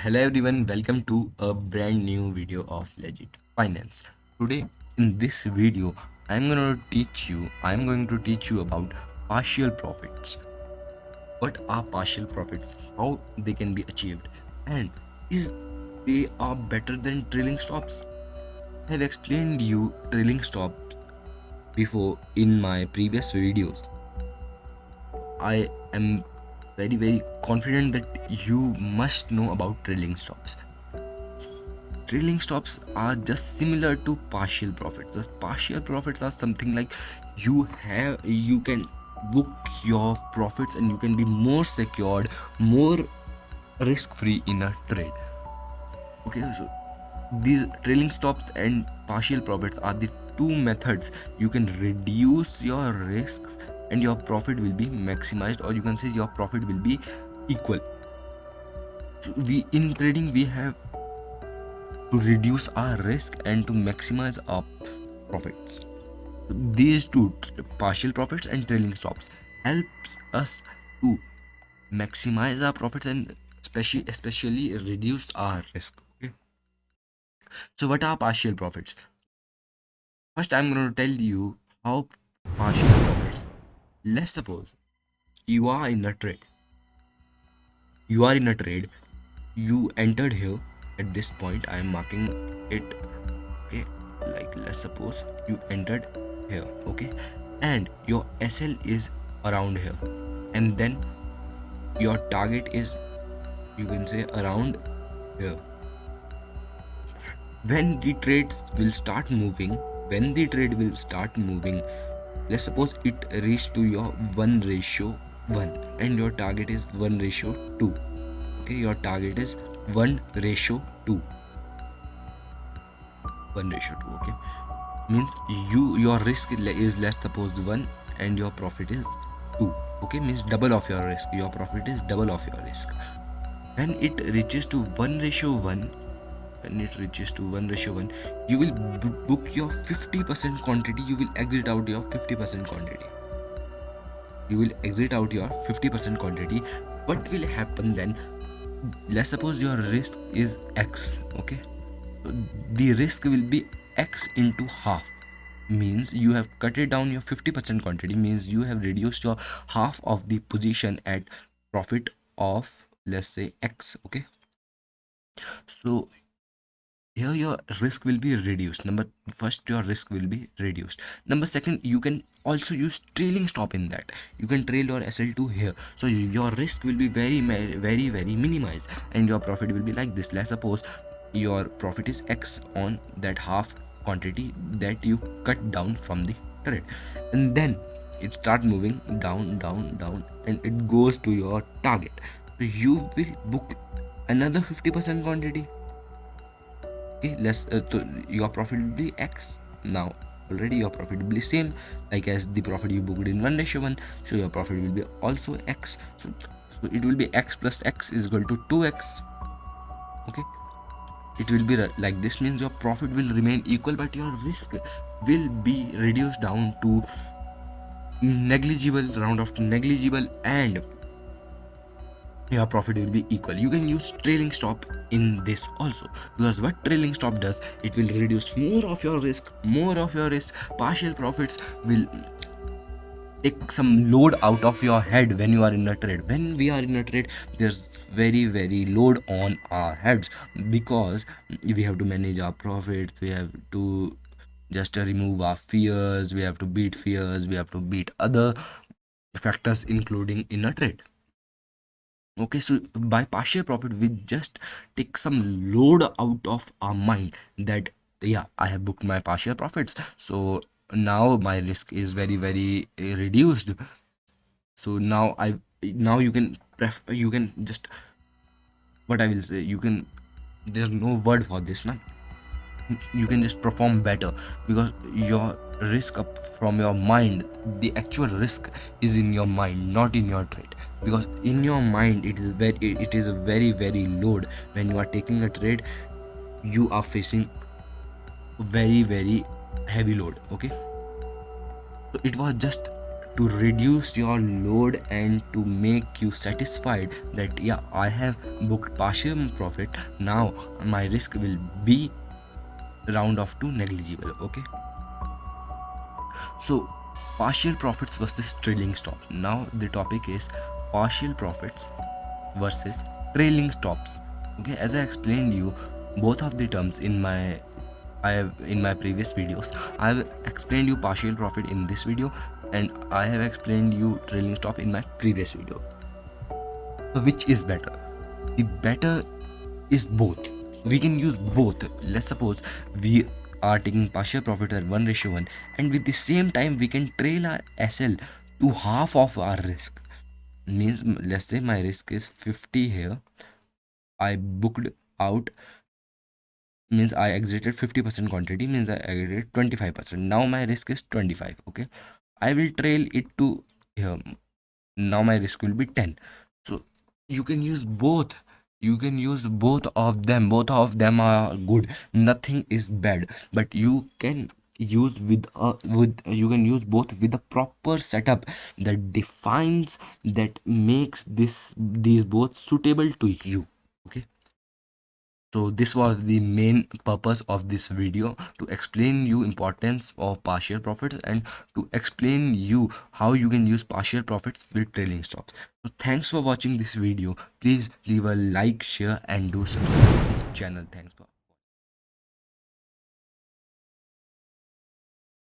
Hello everyone, welcome to a brand new video of Legit Finance. Today in this video, I'm going to teach you about partial profits. What are partial profits? How they can be achieved? And is they are better than trailing stops? I've explained you trailing stops before in my previous videos. I am very confident that you must know about trailing stops. Trailing stops are just similar to partial profits. The partial profits are something like you can book your profits and you can be more secured, more risk free in a trade. Okay, so these trailing stops and partial profits are the two methods you can reduce your risks and your profit will be maximized, or you can say your profit will be equal. So we in trading we have to reduce our risk and to maximize our profits. These two, partial profits and trailing stops, helps us to maximize our profits and especially reduce our risk. Okay, so what are partial profits? First, I'm going to tell you how partial profits. Let's suppose you are in a trade. You entered here. At this point I am marking it. Okay, like let's suppose you entered here. Okay, and your SL is around here, and then your target is, you can say, around here. When the trade will start moving, let's suppose it reached to your 1:1 and your target is 1:2. Okay, your target is 1:2. 1:2. Okay, means your risk is, let's suppose, 1 and your profit is 2. Okay, means double of your risk, your profit is double of your risk. When it reaches to 1:1, you will book your 50% quantity. You will exit out your 50% quantity. What will happen then? Let's suppose your risk is X. Okay, the risk will be X into half. Means you have cut it down your 50% quantity, means you have reduced your half of the position at profit of, let's say, X. Okay, so here your risk will be reduced. Number first, your risk will be reduced. Number second, you can also use trailing stop in that. You can trail your SL2 here, so your risk will be very minimized and your profit will be like this. Let's suppose your profit is X on that half quantity that you cut down from the trade, and then it starts moving down and it goes to your target. So you will book another 50% quantity. Okay, your profit will be X. Now already your profit will be same like as the profit you booked in 1:1, so your profit will be also X. So it will be X plus X is equal to 2X. Okay, it will be like this, means your profit will remain equal but your risk will be reduced down to negligible, round of negligible, and your profit will be equal. You can use trailing stop in this also, because what trailing stop does, it will reduce more of your risk. Partial profits will take some load out of your head when you are in a trade. When we are in a trade, there's very load on our heads, because we have to manage our profits, we have to just remove our fears, we have to beat fears, we have to beat other factors including in a trade. Okay, so by partial profit, we just take some load out of our mind that, yeah, I have booked my partial profits, so now my risk is very reduced. So now you can you can just, what I will say, you can, there's no word for this, man. You can just perform better, because your risk up from your mind, the actual risk is in your mind, not in your trade. Because in your mind it is a very load. When you are taking a trade, you are facing very heavy load. Okay, so it was just to reduce your load and to make you satisfied that yeah, I have booked partial profit, now my risk will be round off to negligible. Okay, so partial profits versus trailing stop. Now the topic is partial profits versus trailing stops. Okay, as I explained you both of the terms in my previous videos. I have explained you partial profit in this video, and I have explained you trailing stop in my previous video. So which is better? The better is both. We can use both. Let's suppose we are taking partial profit at 1:1, and with the same time we can trail our SL to half of our risk. Means let's say my risk is 50 here. I booked out, means I exited 50% quantity, means I exited 25%. Now my risk is 25. Okay, I will trail it to here. Now my risk will be 10. So you can use both. You can use both of them. Both of them are good. Nothing is bad. But you can use with you can use both with a proper setup that defines, that makes these both suitable to you. Okay, so this was the main purpose of this video, to explain you importance of partial profits and to explain you how you can use partial profits with trailing stops. So thanks for watching this video. Please leave a like, share and do subscribe to the channel. Thanks for